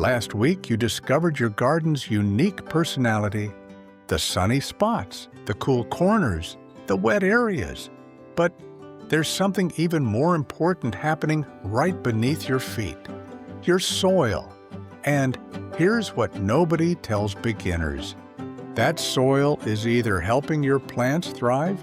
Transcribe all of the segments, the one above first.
Last week, you discovered your garden's unique personality, the sunny spots, the cool corners, the wet areas. But there's something even more important happening right beneath your feet, your soil. And here's what nobody tells beginners. That soil is either helping your plants thrive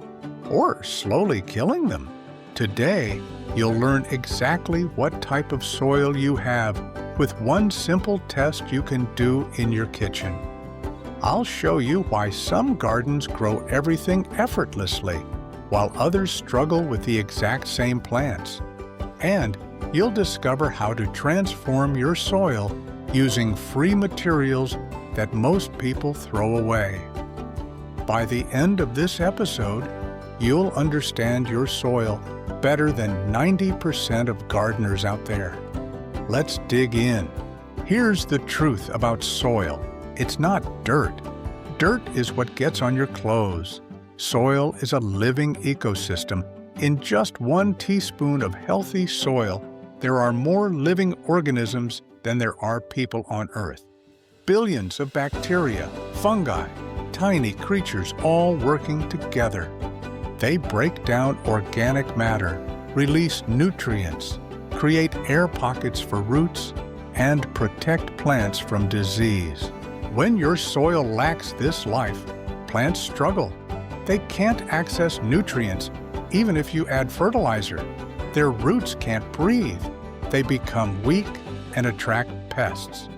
or slowly killing them. Today, you'll learn exactly what type of soil you have with one simple test you can do in your kitchen. I'll show you why some gardens grow everything effortlessly, while others struggle with the exact same plants. And you'll discover how to transform your soil using free materials that most people throw away. By the end of this episode, you'll understand your soil better than 90% of gardeners out there. Let's dig in. Here's the truth about soil. It's not dirt. Dirt is what gets on your clothes. Soil is a living ecosystem. In just 1 teaspoon of healthy soil, there are more living organisms than there are people on Earth. Billions of bacteria, fungi, tiny creatures all working together. They break down organic matter, release nutrients, create air pockets for roots, and protect plants from disease. When your soil lacks this life, plants struggle. They can't access nutrients, even if you add fertilizer. Their roots can't breathe. They become weak and attract pests.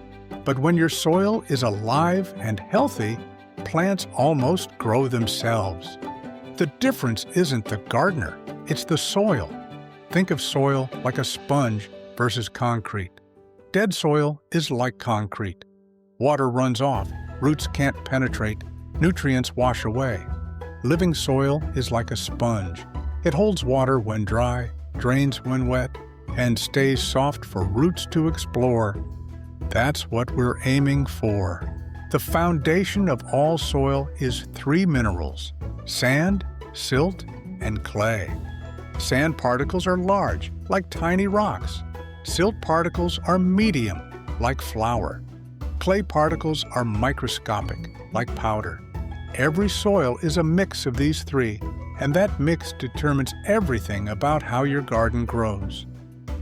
But when your soil is alive and healthy, plants almost grow themselves. The difference isn't the gardener, it's the soil. Think of soil like a sponge versus concrete. Dead soil is like concrete. Water runs off, roots can't penetrate, nutrients wash away. Living soil is like a sponge. It holds water when dry, drains when wet, and stays soft for roots to explore. That's what we're aiming for. The foundation of all soil is 3 minerals: sand, silt, and clay. Sand particles are large, like tiny rocks. Silt particles are medium, like flour. Clay particles are microscopic, like powder. Every soil is a mix of these 3, and that mix determines everything about how your garden grows.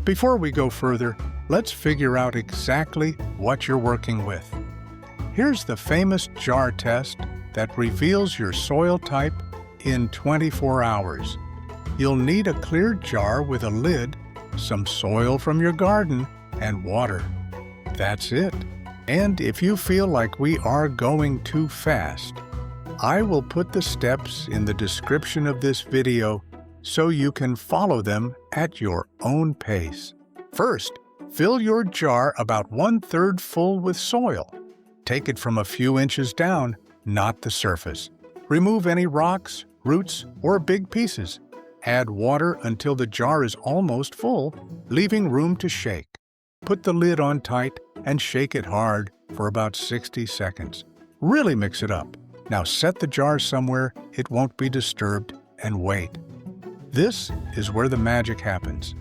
Before we go further, let's figure out exactly what you're working with. Here's the famous jar test that reveals your soil type in 24 hours. You'll need a clear jar with a lid, some soil from your garden, and water. That's it. And if you feel like we are going too fast, I will put the steps in the description of this video so you can follow them at your own pace. First, fill your jar about 1/3 full with soil. Take it from a few inches down, not the surface. Remove any rocks, roots, or big pieces. Add water until the jar is almost full, leaving room to shake. Put the lid on tight and shake it hard for about 60 seconds. Really mix it up. Now set the jar somewhere it won't be disturbed and wait. This is where the magic happens.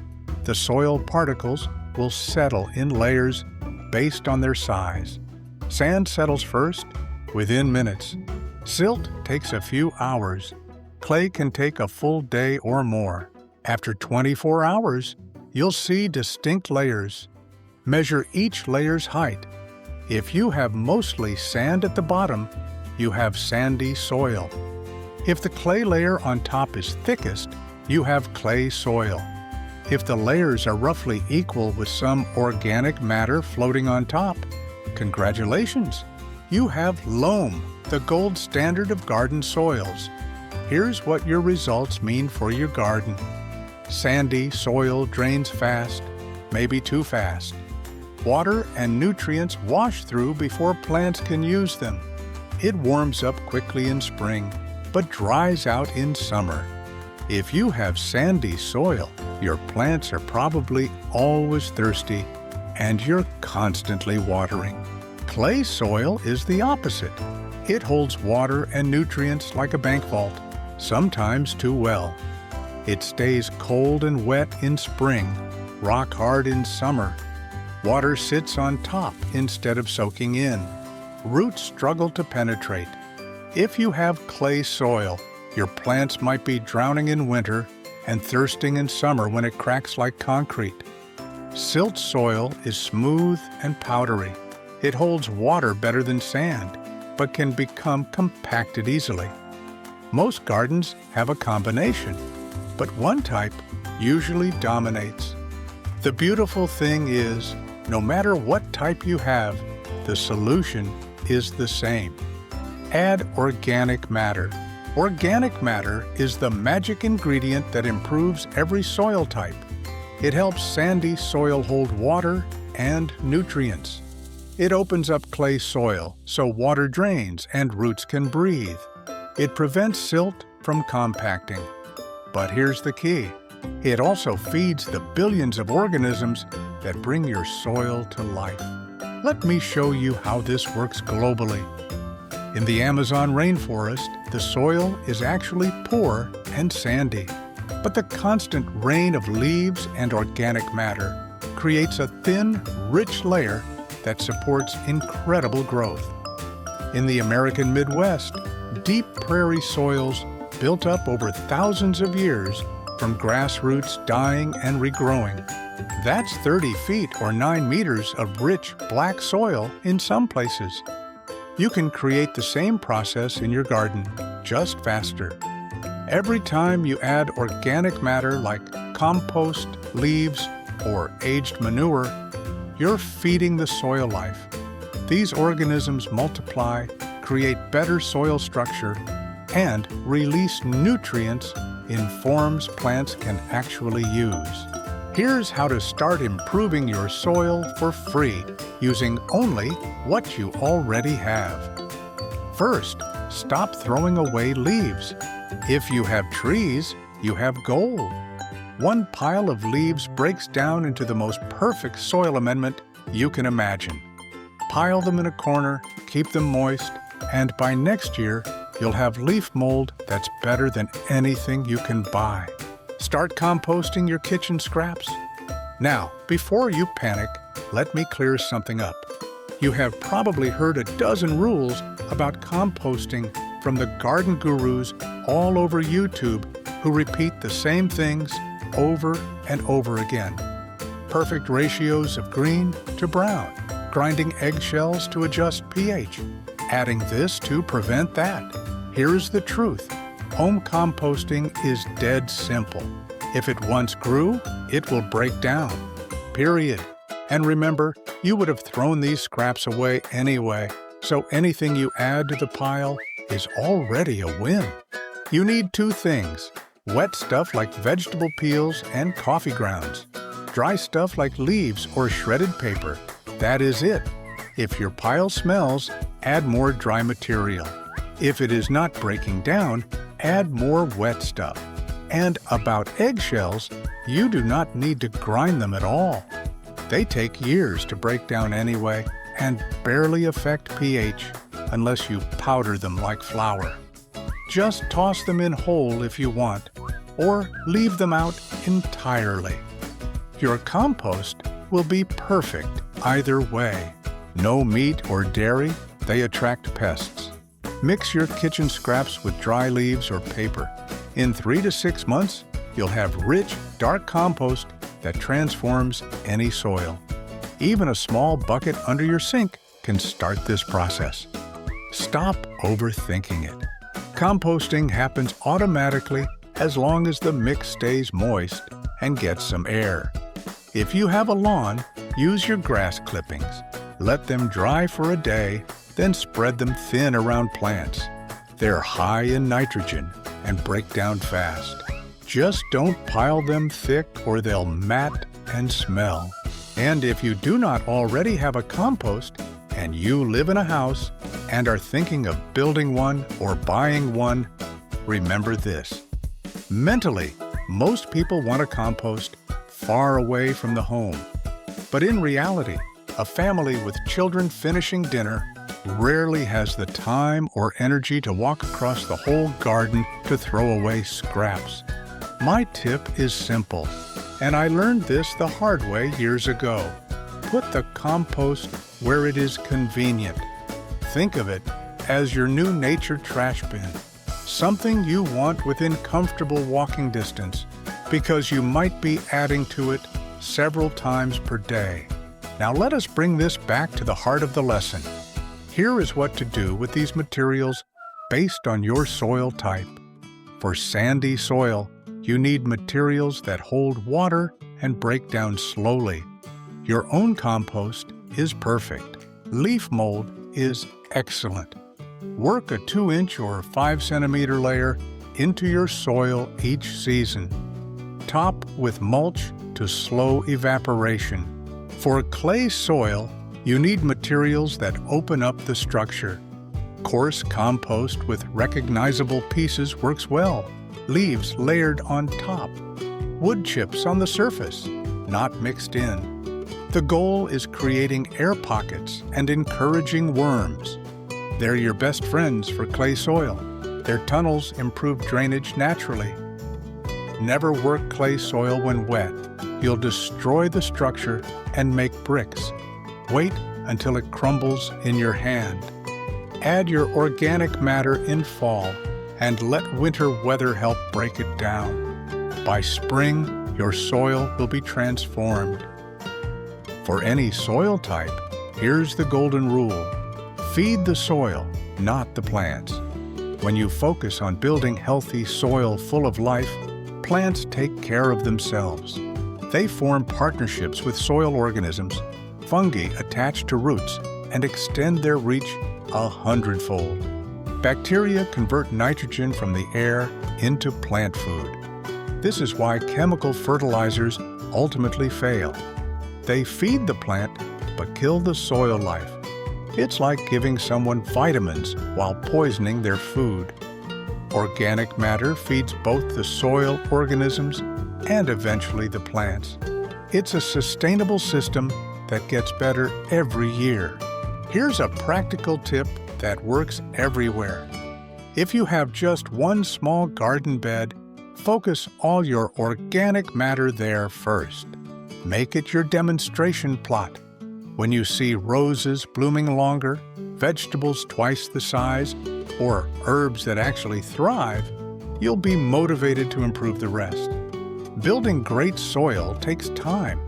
The soil particles will settle in layers based on their size. Sand settles first, within minutes. Silt takes a few hours. Clay can take a full day or more. After 24 hours, you'll see distinct layers. Measure each layer's height. If you have mostly sand at the bottom, you have sandy soil. If the clay layer on top is thickest, you have clay soil. If the layers are roughly equal with some organic matter floating on top, congratulations! You have loam, the gold standard of garden soils. Here's what your results mean for your garden. Sandy soil drains fast, maybe too fast. Water and nutrients wash through before plants can use them. It warms up quickly in spring, but dries out in summer. If you have sandy soil, your plants are probably always thirsty, and you're constantly watering. Clay soil is the opposite. It holds water and nutrients like a bank vault, sometimes too well. It stays cold and wet in spring, rock hard in summer. Water sits on top instead of soaking in. Roots struggle to penetrate. If you have clay soil, your plants might be drowning in winter and thirsting in summer when it cracks like concrete. Silt soil is smooth and powdery. It holds water better than sand, but can become compacted easily. Most gardens have a combination, but one type usually dominates. The beautiful thing is, no matter what type you have, the solution is the same. Add organic matter. Organic matter is the magic ingredient that improves every soil type. It helps sandy soil hold water and nutrients. It opens up clay soil so water drains and roots can breathe. It prevents silt from compacting. But here's the key. It also feeds the billions of organisms that bring your soil to life. Let me show you how this works globally. In the Amazon rainforest, the soil is actually poor and sandy, but the constant rain of leaves and organic matter creates a thin, rich layer that supports incredible growth. In the American Midwest, deep prairie soils built up over thousands of years from grassroots dying and regrowing. That's 30 feet or 9 meters of rich black soil in some places. You can create the same process in your garden, just faster. Every time you add organic matter like compost, leaves, or aged manure, you're feeding the soil life. These organisms multiply, create better soil structure, and release nutrients in forms plants can actually use. Here's how to start improving your soil for free using only what you already have. First, stop throwing away leaves. If you have trees, you have gold. One pile of leaves breaks down into the most perfect soil amendment you can imagine. Pile them in a corner, keep them moist, and by next year, you'll have leaf mold that's better than anything you can buy. Start composting your kitchen scraps. Now, before you panic, let me clear something up. You have probably heard a dozen rules about composting from the garden gurus all over YouTube who repeat the same things over and over again. Perfect ratios of green to brown, grinding eggshells to adjust pH, adding this to prevent that. Here's the truth. Home composting is dead simple. If it once grew, it will break down. Period. And remember, you would have thrown these scraps away anyway, so anything you add to the pile is already a win. You need two things: wet stuff like vegetable peels and coffee grounds. Dry stuff like leaves or shredded paper. That is it. If your pile smells, add more dry material. If it is not breaking down, add more wet stuff. And about eggshells, you do not need to grind them at all. They take years to break down anyway and barely affect pH unless you powder them like flour. Just toss them in whole if you want, or leave them out entirely. Your compost will be perfect either way. No meat or dairy, they attract pests. Mix your kitchen scraps with dry leaves or paper. In 3 to 6 months, you'll have rich, dark compost that transforms any soil. Even a small bucket under your sink can start this process. Stop overthinking it. Composting happens automatically as long as the mix stays moist and gets some air. If you have a lawn, use your grass clippings. Let them dry for a day, then spread them thin around plants. They're high in nitrogen and break down fast. Just don't pile them thick or they'll mat and smell. And if you do not already have a compost and you live in a house and are thinking of building one or buying one, remember this. Mentally, most people want a compost far away from the home. But in reality, a family with children finishing dinner rarely has the time or energy to walk across the whole garden to throw away scraps. My tip is simple, and I learned this the hard way years ago. put the compost where it is convenient. Think of it as your new nature trash bin, something you want within comfortable walking distance because you might be adding to it several times per day. Now let us bring this back to the heart of the lesson. Here is what to do with these materials based on your soil type. For sandy soil, you need materials that hold water and break down slowly. Your own compost is perfect. Leaf mold is excellent. Work a 2-inch or 5-centimeter layer into your soil each season. Top with mulch to slow evaporation. For clay soil, you need materials that open up the structure. Coarse compost with recognizable pieces works well. Leaves layered on top. Wood chips on the surface, not mixed in. The goal is creating air pockets and encouraging worms. They're your best friends for clay soil. Their tunnels improve drainage naturally. Never work clay soil when wet. You'll destroy the structure and make bricks. Wait until it crumbles in your hand. Add your organic matter in fall and let winter weather help break it down. By spring, your soil will be transformed. For any soil type, here's the golden rule. Feed the soil, not the plants. When you focus on building healthy soil full of life, plants take care of themselves. They form partnerships with soil organisms, fungi attach to roots, and extend their reach 100-fold. Bacteria convert nitrogen from the air into plant food. This is why chemical fertilizers ultimately fail. They feed the plant, but kill the soil life. It's like giving someone vitamins while poisoning their food. Organic matter feeds both the soil organisms and eventually the plants. It's a sustainable system that gets better every year. Here's a practical tip that works everywhere. If you have just one small garden bed, focus all your organic matter there first. Make it your demonstration plot. When you see roses blooming longer, vegetables twice the size, or herbs that actually thrive, you'll be motivated to improve the rest. Building great soil takes time.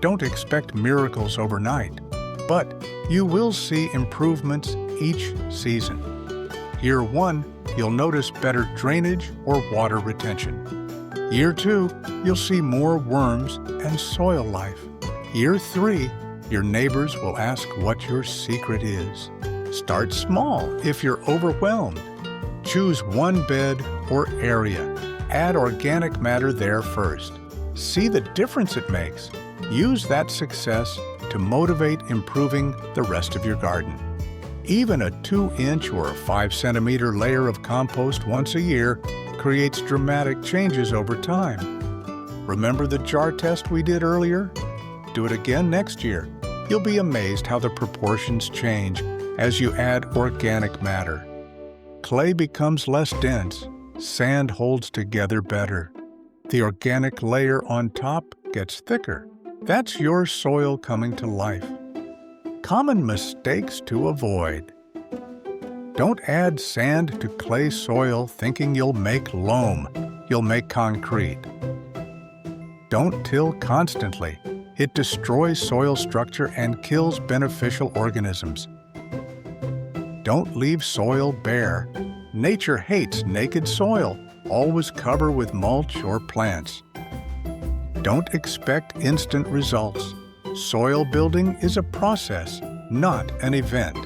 Don't expect miracles overnight, but you will see improvements each season. Year 1, you'll notice better drainage or water retention. Year 2, you'll see more worms and soil life. Year 3, your neighbors will ask what your secret is. Start small if you're overwhelmed. Choose one bed or area. Add organic matter there first. See the difference it makes. Use that success to motivate improving the rest of your garden. Even a 2-inch or 5-centimeter layer of compost once a year creates dramatic changes over time. Remember the jar test we did earlier? Do it again next year. You'll be amazed how the proportions change as you add organic matter. Clay becomes less dense. Sand holds together better. The organic layer on top gets thicker. That's your soil coming to life. Common mistakes to avoid. Don't add sand to clay soil thinking you'll make loam. You'll make concrete. Don't till constantly. It destroys soil structure and kills beneficial organisms. Don't leave soil bare. Nature hates naked soil. Always cover with mulch or plants. Don't expect instant results. Soil building is a process, not an event.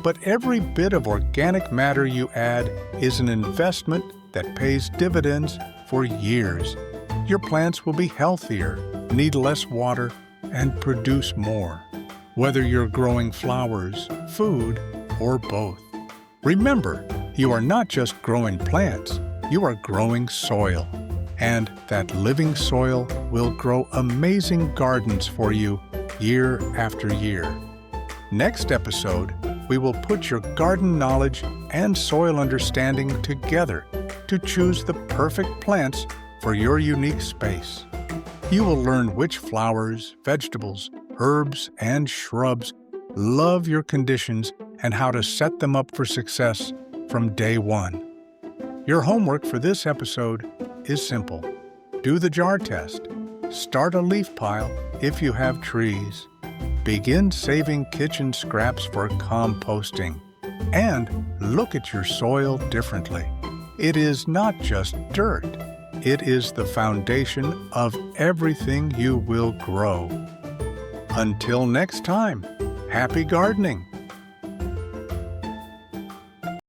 But every bit of organic matter you add is an investment that pays dividends for years. Your plants will be healthier, need less water, and produce more, whether you're growing flowers, food, or both. Remember, you are not just growing plants, you are growing soil. And that living soil will grow amazing gardens for you year after year. Next episode, we will put your garden knowledge and soil understanding together to choose the perfect plants for your unique space. You will learn which flowers, vegetables, herbs, and shrubs love your conditions and how to set them up for success from day one. Your homework for this episode is simple. Do the jar test. Start a leaf pile if you have trees. Begin saving kitchen scraps for composting. And look at your soil differently. It is not just dirt. It is the foundation of everything you will grow. Until next time, happy gardening!